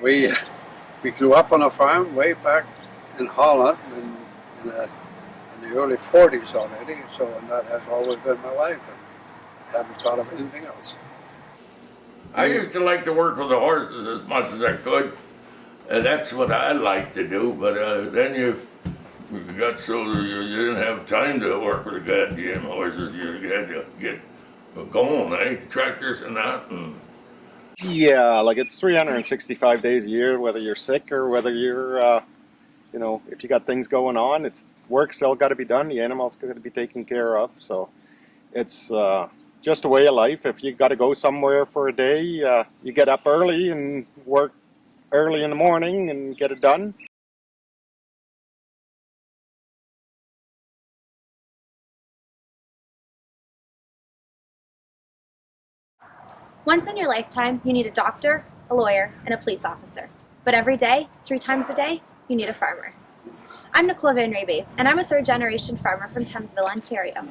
We we grew up on a farm way back in Holland in the early 40s already, so and that has always been my life. And I haven't thought of anything else. I used to like to work with the horses as much as I could. That's what I like to do, but then you got so you didn't have time to work with the goddamn horses. You had to get going, tractors and that. Yeah, like it's 365 days a year, whether you're sick or whether you're, if you got things going on, it's work still got to be done. The animal's got to be taken care of. So it's just a way of life. If you got to go somewhere for a day, you get up early and work early in the morning and get it done. Once in your lifetime, you need a doctor, a lawyer, and a police officer. But every day, 3 times a day, you need a farmer. I'm Nicole Van Rebes, and I'm a third-generation farmer from Thamesville, Ontario.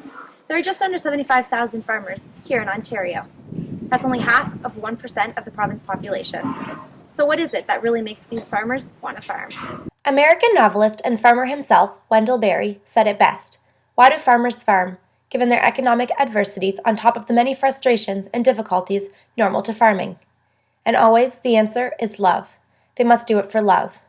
There are just under 75,000 farmers here in Ontario. That's only half of 1% of the province population. So what is it that really makes these farmers want to farm? American novelist and farmer himself, Wendell Berry, said it best. Why do farmers farm, given their economic adversities on top of the many frustrations and difficulties normal to farming? And always the answer is love. They must do it for love.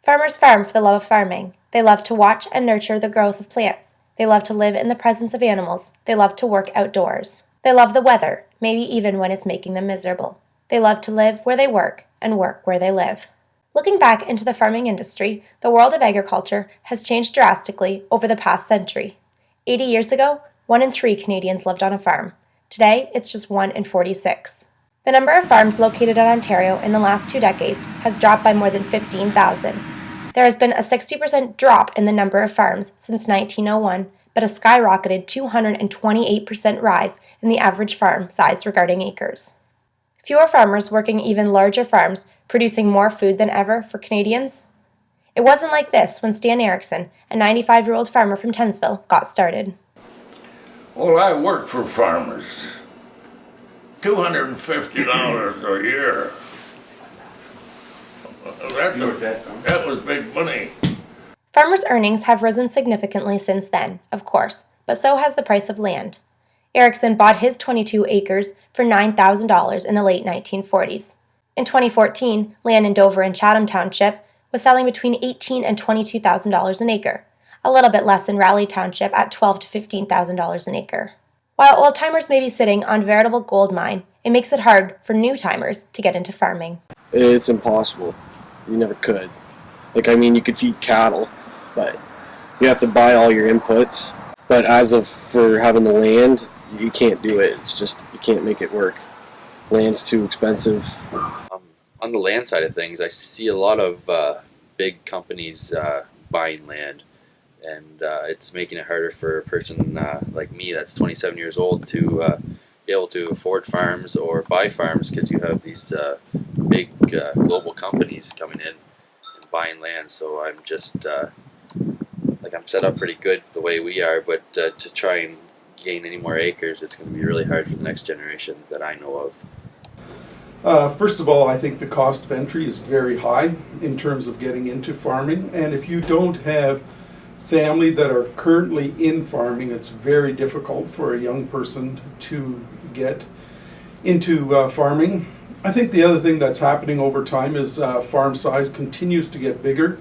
Farmers farm for the love of farming. They love to watch and nurture the growth of plants. They love to live in the presence of animals. They love to work outdoors. They love the weather, maybe even when it's making them miserable. They love to live where they work and work where they live. Looking back into the farming industry, the world of agriculture has changed drastically over the past century. 80 years ago, 1 in 3 Canadians lived on a farm. Today, it's just 1 in 46. The number of farms located in Ontario in the last 2 decades has dropped by more than 15,000. There has been a 60% drop in the number of farms since 1901, but a skyrocketed 228% rise in the average farm size regarding acres. Fewer farmers working even larger farms, producing more food than ever for Canadians? It wasn't like this when Stan Erickson, a 95-year-old farmer from Thamesville, got started. Well, I work for farmers. $250 a year. That was big money. Farmers' earnings have risen significantly since then, of course, but so has the price of land. Erickson bought his 22 acres for $9,000 in the late 1940s. In 2014, land in Dover and Chatham Township was selling between $18,000 and $22,000 an acre, a little bit less in Raleigh Township at $12,000 to $15,000 an acre. While old-timers may be sitting on veritable gold mine, it makes it hard for new-timers to get into farming. It's impossible. You never could. You could feed cattle, but you have to buy all your inputs. But for having the land, you can't do it. It's just, you can't make it work. Land's too expensive. On the land side of things, I see a lot of big companies buying land, and it's making it harder for a person like me that's 27 years old to be able to afford farms or buy farms, because you have these big global companies coming in and buying land. So I'm just I'm set up pretty good the way we are, but to try and gain any more acres, it's going to be really hard for the next generation that I know of. First of all, I think the cost of entry is very high in terms of getting into farming, and if you don't have family that are currently in farming, it's very difficult for a young person to get into farming. I think the other thing that's happening over time is farm size continues to get bigger,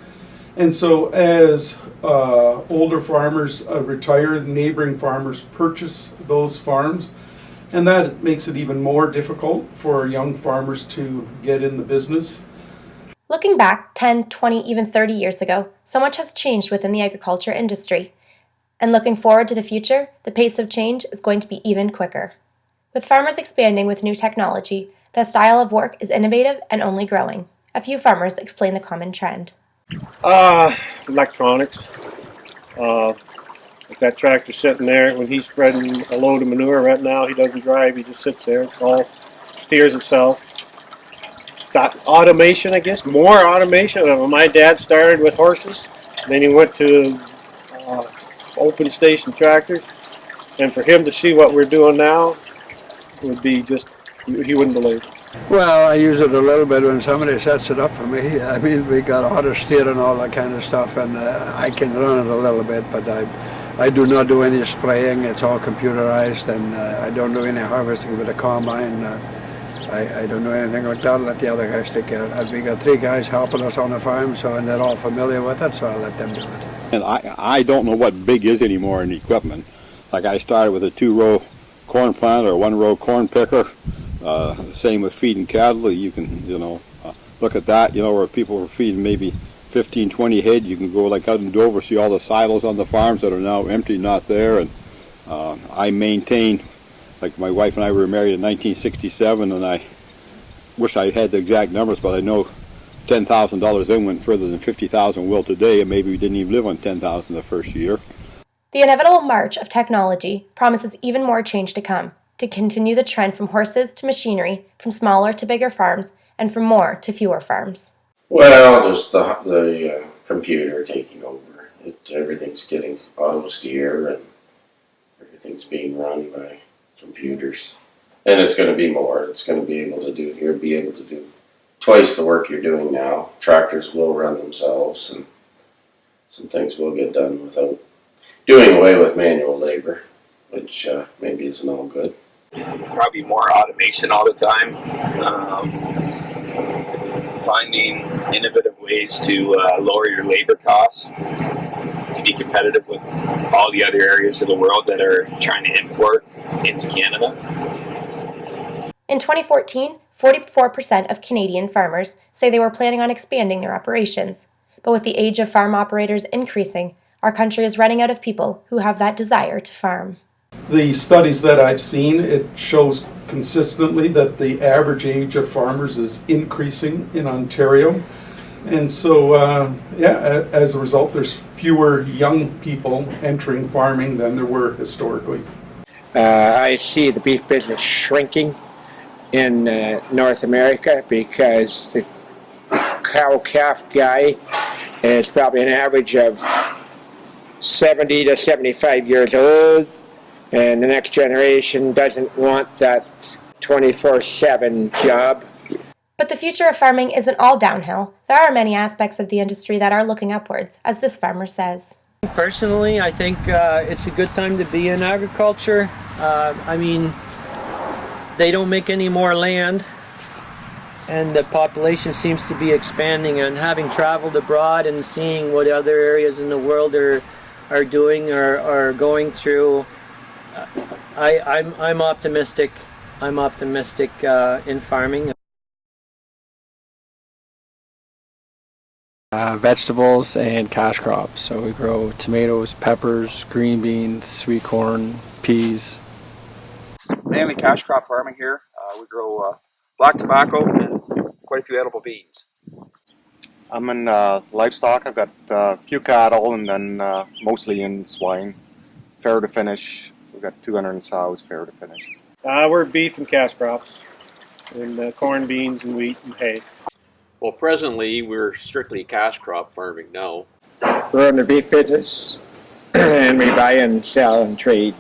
and so as older farmers retire, neighboring farmers purchase those farms, and that makes it even more difficult for young farmers to get in the business. Looking back 10, 20, even 30 years ago, so much has changed within the agriculture industry. And looking forward to the future, the pace of change is going to be even quicker. With farmers expanding with new technology, the style of work is innovative and only growing. A few farmers explain the common trend. Electronics. Like that tractor sitting there, when he's spreading a load of manure right now, he doesn't drive, he just sits there. It all steers itself. That automation, I guess, more automation. My dad started with horses, then he went to open station tractors, and for him to see what we're doing now would be just, he wouldn't believe it. Well, I use it a little bit when somebody sets it up for me. I mean, we got auto steer and all that kind of stuff, and I can run it a little bit, but I do not do any spraying. It's all computerized, and I don't do any harvesting with a combine. I don't do anything like that. I let the other guys take care of it. We got 3 guys helping us on the farm, and they're all familiar with it, so I let them do it. And I don't know what big is anymore in equipment. Like I started with a 2-row corn planter, or 1-row corn picker. Same with feeding cattle. You can, look at that, where people were feeding maybe 15, 20 head. You can go like out in Dover, see all the silos on the farms that are now empty, not there. And I maintain, like my wife and I were married in 1967, and I wish I had the exact numbers, but I know $10,000 in went further than 50,000 will today, and maybe we didn't even live on 10,000 the first year. The inevitable march of technology promises even more change to come, to continue the trend from horses to machinery, from smaller to bigger farms, and from more to fewer farms. Well, just the computer taking over. Everything's getting auto steer, and everything's being run by computers. And it's going to be more. It's going to be able to do twice the work you're doing now. Tractors will run themselves, and some things will get done without doing away with manual labor, which maybe isn't all good. Probably more automation all the time. Finding innovative ways to lower your labor costs to be competitive with all the other areas of the world that are trying to import into Canada. In 2014, 44% of Canadian farmers say they were planning on expanding their operations. But with the age of farm operators increasing, our country is running out of people who have that desire to farm. The studies that I've seen, it shows consistently that the average age of farmers is increasing in Ontario. And so, as a result, there's fewer young people entering farming than there were historically. I see the beef business shrinking in North America because the cow-calf guy is probably an average of 70 to 75 years old, and the next generation doesn't want that 24/7 job. But the future of farming isn't all downhill. There are many aspects of the industry that are looking upwards, as this farmer says. Personally, I think it's a good time to be in agriculture. They don't make any more land, and the population seems to be expanding. And having traveled abroad and seeing what other areas in the world are doing or are going through, I'm optimistic. I'm optimistic in farming. Vegetables and cash crops. So we grow tomatoes, peppers, green beans, sweet corn, peas. Mainly cash crop farming here. We grow black tobacco and quite a few edible beans. I'm in livestock. I've got a few cattle and then mostly in swine. Fair to finish. We've got 200 sows, fair to finish. We're beef and cash crops, and corn, beans, and wheat and hay. Well, presently we're strictly cash crop farming now. We're in the beef business, and we buy and sell and trade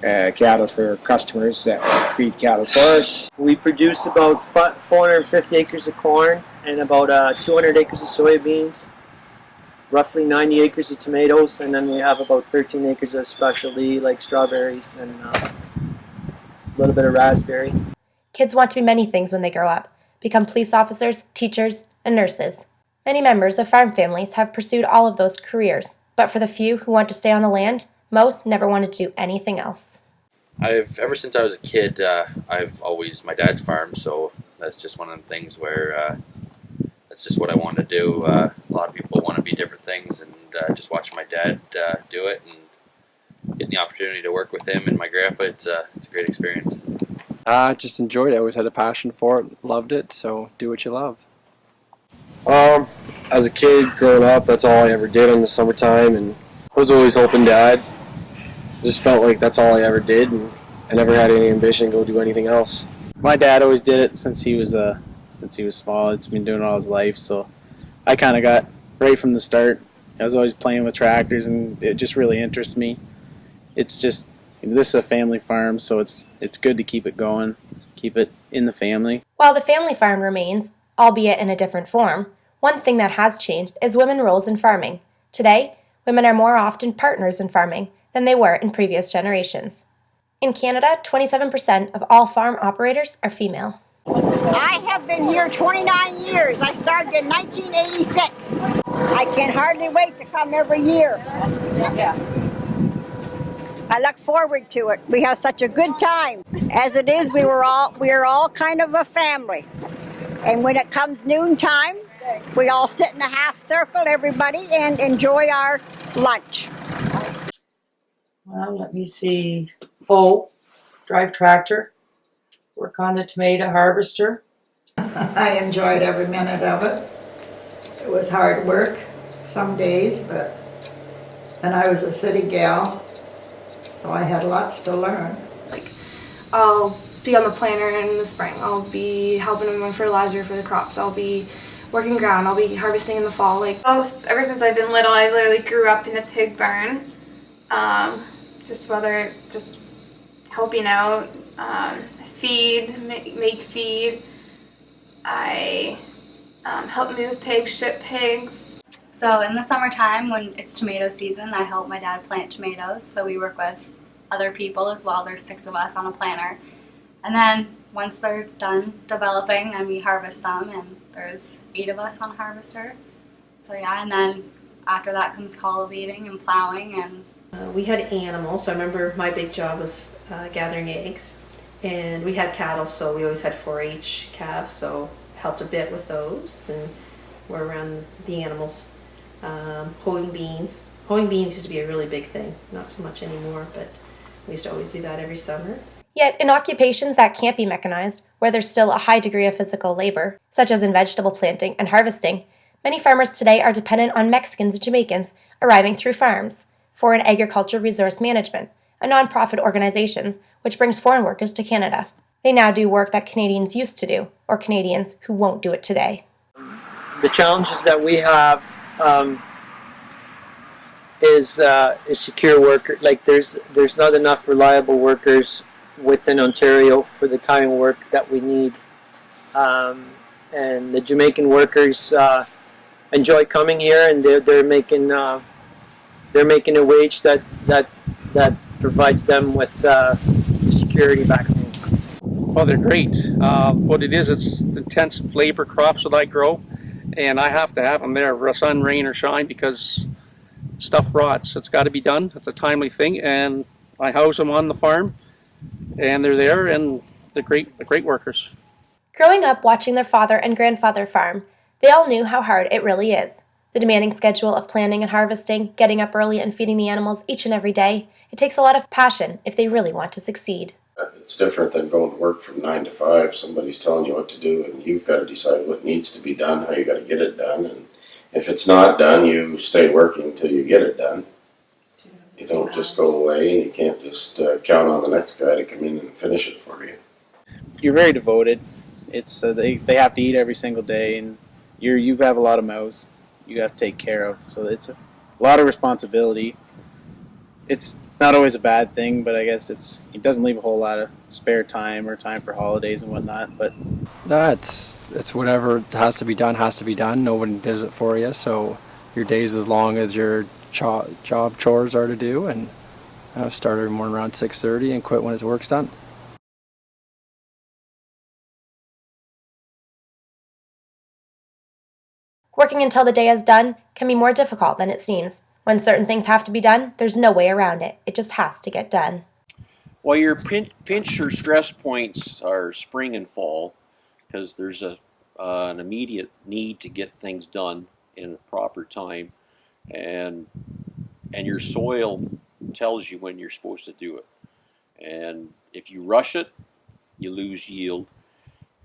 cattle for customers that feed cattle for us. We produce about 450 acres of corn and about 200 acres of soybeans, roughly 90 acres of tomatoes, and then we have about 13 acres of specialty like strawberries and a little bit of raspberry. Kids want to be many things when they grow up, become police officers, teachers, and nurses. Many members of farm families have pursued all of those careers, but for the few who want to stay on the land, most never wanted to do anything else. Ever since I was a kid, I've always, my dad's farm, so that's just one of the things where that's just what I want to do. A lot of people want to be different things, and just watching my dad do it and getting the opportunity to work with him and my grandpa, it's a great experience. Just enjoyed it. I always had a passion for it, loved it, so do what you love. As a kid growing up, that's all I ever did in the summertime, and I was always helping Dad. Just felt like that's all I ever did, and I never had any ambition to go do anything else. My dad always did it since he was small. It's been doing it all his life, so I kind of got right from the start. I was always playing with tractors, and it just really interests me. It's just, this is a family farm, so it's good to keep it going, keep it in the family. While the family farm remains, albeit in a different form, one thing that has changed is women's roles in farming. Today, women are more often partners in farming than they were in previous generations. In Canada, 27% of all farm operators are female. I have been here 29 years. I started in 1986. I can hardly wait to come every year. I look forward to it. We have such a good time. As it is, we are all kind of a family. And when it comes noontime, we all sit in a half circle, everybody, and enjoy our lunch. Well, let me see. Hoe, drive tractor, work on the tomato harvester. I enjoyed every minute of it. It was hard work some days, and I was a city gal, so I had lots to learn. I'll be on the planter in the spring. I'll be helping them with fertilizer for the crops. I'll be working ground. I'll be harvesting in the fall. Ever since I've been little, I literally grew up in the pig barn. Just helping out, feed, make feed. I help move pigs, ship pigs. So in the summertime, when it's tomato season, I help my dad plant tomatoes. So we work with other people as well. There's 6 of us on a planter. And then once they're done developing, then we harvest them, and there's 8 of us on a harvester. So yeah, and then after that comes cultivating and plowing. And we had animals, so I remember my big job was gathering eggs. And we had cattle, so we always had 4-H calves, so helped a bit with those, and we're around the animals. Hoeing beans. Hoeing beans used to be a really big thing, not so much anymore, but we used to always do that every summer. Yet, in occupations that can't be mechanized, where there's still a high degree of physical labor, such as in vegetable planting and harvesting, many farmers today are dependent on Mexicans and Jamaicans arriving through farms, Foreign Agriculture Resource Management, a non-profit organization which brings foreign workers to Canada. They now do work that Canadians used to do, or Canadians who won't do it today. The challenges that we have is secure workers. Like there's not enough reliable workers within Ontario for the kind of work that we need, and the Jamaican workers enjoy coming here, and they're making a wage that provides them with security back home. Well, they're great. What it is, it's intensive labor crops that I grow, and I have to have them there, sun, rain, or shine, because stuff rots. It's got to be done. It's a timely thing, and I house them on the farm, and they're there, and they're great workers. Growing up watching their father and grandfather farm, they all knew how hard it really is. The demanding schedule of planting and harvesting, getting up early and feeding the animals each and every day, it takes a lot of passion if they really want to succeed. It's different than going to work from 9 to 5. Somebody's telling you what to do, and you've got to decide what needs to be done, how you got to get it done. And if it's not done, you stay working until you get it done. You don't just go away, and you can't just count on the next guy to come in and finish it for you. You're very devoted. It's they have to eat every single day, and you have a lot of mouths you have to take care of. So it's a lot of responsibility. It's not always a bad thing, but I guess it doesn't leave a whole lot of spare time or time for holidays and whatnot. But it's whatever has to be done. Nobody does it for you, so your day's as long as your job chores are to do. And I start every morning around 6:30 and quit when his work's done. Working until the day is done can be more difficult than it seems. When certain things have to be done, there's no way around it. It just has to get done. Well, your pinch or stress points are spring and fall, because there's an immediate need to get things done in a proper time, and your soil tells you when you're supposed to do it. And if you rush it, you lose yield.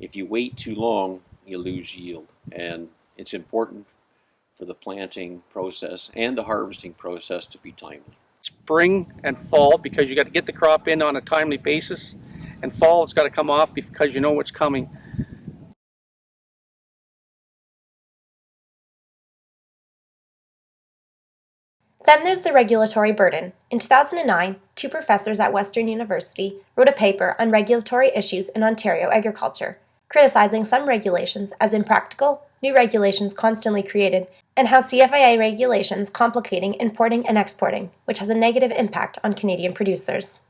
If you wait too long, you lose yield. And it's important for the planting process and the harvesting process to be timely. spring and fall, because you got to get the crop in on a timely basis, and fall it's got to come off because you know what's coming. Then there's the regulatory burden. In 2009, 2 professors at Western University wrote a paper on regulatory issues in Ontario agriculture, criticizing some regulations as impractical, new regulations constantly created, and how CFIA regulations complicating importing and exporting, which has a negative impact on Canadian producers.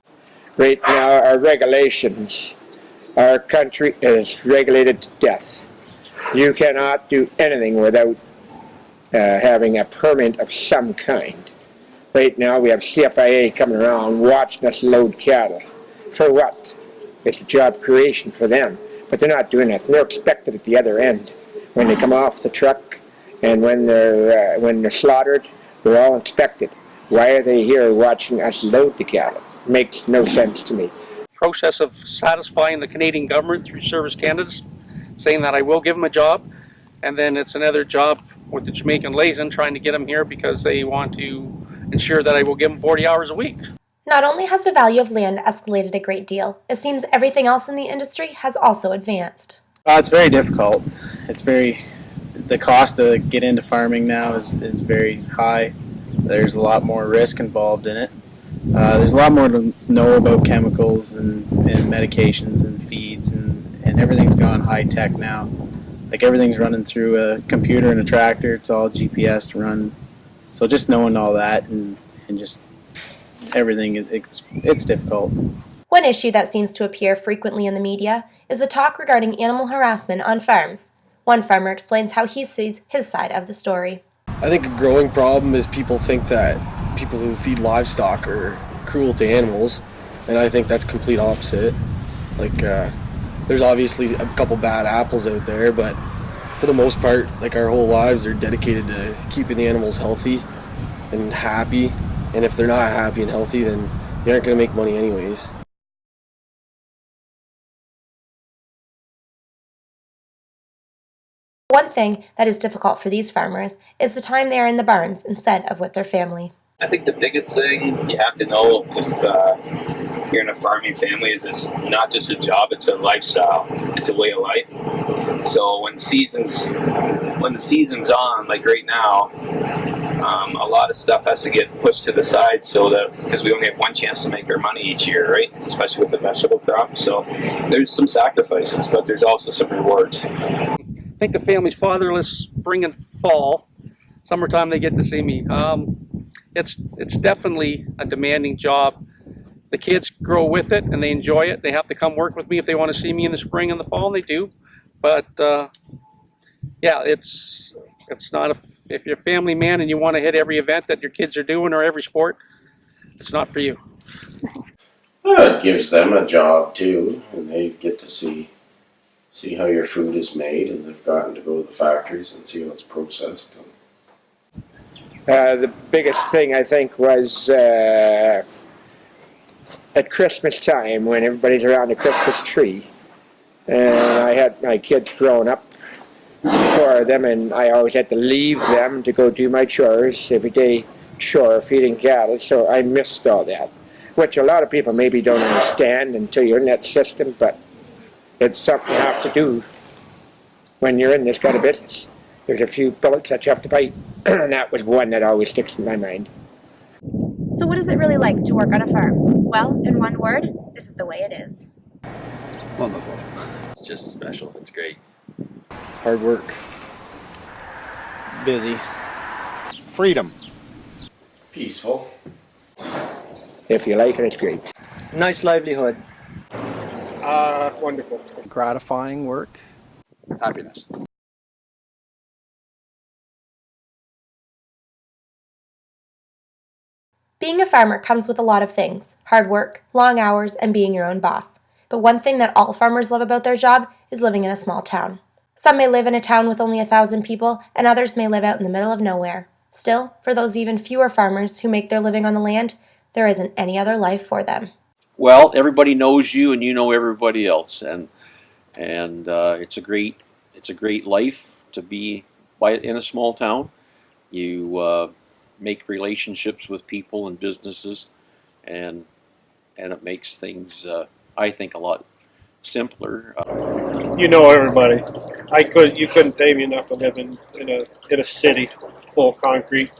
Right now, our regulations, our country is regulated to death. You cannot do anything without having a permit of some kind. Right now we have CFIA coming around watching us load cattle. For what? It's a job creation for them, but they're not doing that. They're expected at the other end. When they come off the truck and when they're slaughtered, they're all inspected. Why are they here watching us load the cattle? Makes no sense to me. Process of satisfying the Canadian government through Service Canada, saying that I will give them a job, and then it's another job with the Jamaican liaison trying to get them here because they want to ensure that I will give them 40 hours a week. Not only has the value of land escalated a great deal, it seems everything else in the industry has also advanced. It's very difficult. The cost to get into farming now is very high. There's a lot more risk involved in it. There's a lot more to know about chemicals and medications and feeds, and everything's gone high tech now. Like everything's running through a computer and a tractor. It's all GPS run. So just knowing all that and just everything, it's difficult. One issue that seems to appear frequently in the media is the talk regarding animal harassment on farms. One farmer explains how he sees his side of the story. I think a growing problem is people think that people who feed livestock are cruel to animals, and I think that's complete opposite. Like, there's obviously a couple bad apples out there, but for the most part, like our whole lives are dedicated to keeping the animals healthy and happy, and if they're not happy and healthy, then they aren't going to make money anyways. One thing that is difficult for these farmers is the time they are in the barns instead of with their family. I think the biggest thing you have to know if you're in a farming family is it's not just a job, it's a lifestyle. It's a way of life. So when the season's on, like right now, a lot of stuff has to get pushed to the side so that, because we only have one chance to make our money each year, right? Especially with the vegetable crop. So there's some sacrifices, but there's also some rewards. I think the family's fatherless spring and fall. Summertime they get to see me. It's definitely a demanding job. The kids grow with it and they enjoy it. They have to come work with me if they want to see me in the spring and the fall, and they do. But yeah, it's not if you're a family man and you want to hit every event that your kids are doing or every sport, it's not for you. Well, it gives them a job too, and they get to see how your food is made, and they've gotten to go to the factories and see how it's processed. The biggest thing I think was at Christmas time when everybody's around the Christmas tree, and I had my kids growing up for them, and I always had to leave them to go do my chores, everyday chore, feeding cattle, so I missed all that, which a lot of people maybe don't understand until you're in that system, but it's something you have to do when you're in this kind of business. There's a few bullets that you have to bite, and that was one that always sticks in my mind. So what is it really like to work on a farm? Well, in one word, this is the way it is. Wonderful. It's just special. It's great. Hard work. Busy. Freedom. Peaceful. If you like it, it's great. Nice livelihood. Wonderful. Gratifying work. Happiness. Being a farmer comes with a lot of things: hard work, long hours, and being your own boss. But one thing that all farmers love about their job is living in a small town. Some may live in a town with only 1,000 people, and others may live out in the middle of nowhere. Still, for those even fewer farmers who make their living on the land, there isn't any other life for them. Well, everybody knows you, and you know everybody else, and it's a great life to be in a small town. You make relationships with people and businesses, and it makes things, I think, a lot simpler. You know everybody. You couldn't pay me enough to live in a city full of concrete.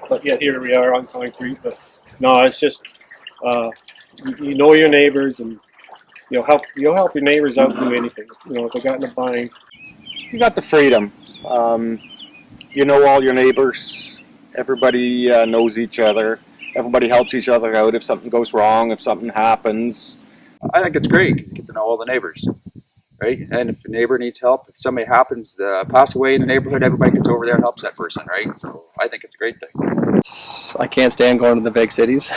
but yet here we are on concrete. But no, it's just you know your neighbors, and you'll help your neighbors out do anything. If they got in a bind. You got the freedom. You know all your neighbors. Everybody knows each other. Everybody helps each other out if something goes wrong, if something happens. I think it's great. You get to know all the neighbors, right? And if a neighbor needs help, if somebody happens to pass away in the neighborhood, everybody gets over there and helps that person, right? So I think it's a great thing. I can't stand going to the big cities.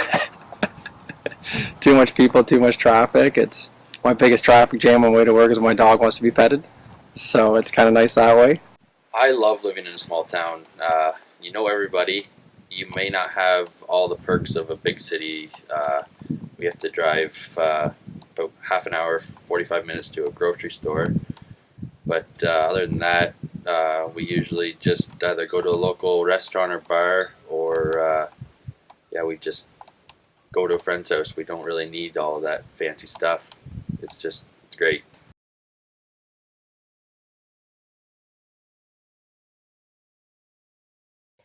Too much people, too much traffic. It's my biggest traffic jam on the way to work is when my dog wants to be petted. So it's kind of nice that way. I love living in a small town. You know everybody. You may not have all the perks of a big city. We have to drive about half an hour, 45 minutes to a grocery store. But other than that, we usually just either go to a local restaurant or bar, or we just go to a friend's house. We don't really need all of that fancy stuff. It's great.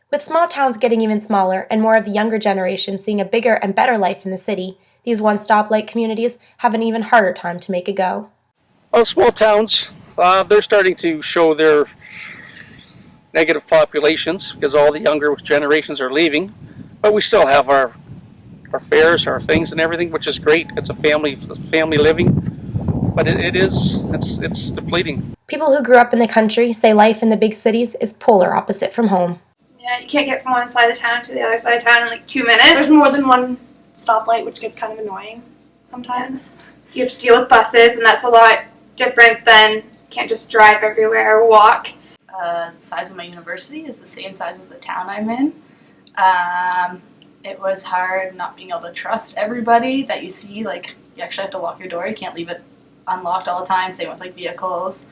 With small towns getting even smaller and more of the younger generation seeing a bigger and better life in the city, these one-stop-like communities have an even harder time to make a go. Well, small towns, they're starting to show their negative populations because all the younger generations are leaving, but we still have our fairs, our things and everything, which is great. It's a family living, but it's depleting. People who grew up in the country say life in the big cities is polar opposite from home. Yeah, you can't get from one side of town to the other side of town in like 2 minutes. There's more than one stoplight, which gets kind of annoying sometimes. You have to deal with buses, and that's a lot different than you can't just drive everywhere or walk. The size of my university is the same size as the town I'm in. It was hard not being able to trust everybody that you see. Like, you actually have to lock your door. You can't leave it unlocked all the time. Same with like vehicles.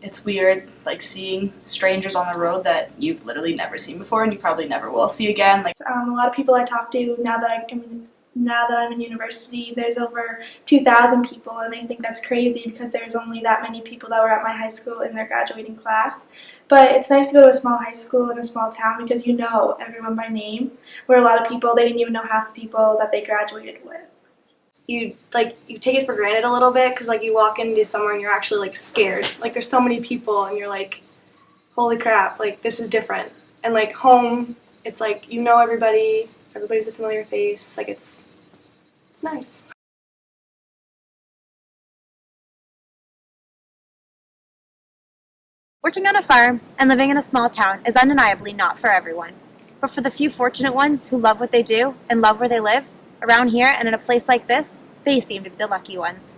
It's weird, like seeing strangers on the road that you've literally never seen before, and you probably never will see again. Like a lot of people I talk to now that I'm in university, there's over 2,000 people, and they think that's crazy because there's only that many people that were at my high school in their graduating class. But it's nice to go to a small high school in a small town because you know everyone by name, where a lot of people, they didn't even know half the people that they graduated with. You take it for granted a little bit because like you walk into somewhere and you're actually like scared. Like there's so many people and you're like, holy crap, like this is different. And like home, it's like you know everybody, everybody's a familiar face. Like it's nice. Working on a farm and living in a small town is undeniably not for everyone. But for the few fortunate ones who love what they do and love where they live, around here and in a place like this, they seem to be the lucky ones.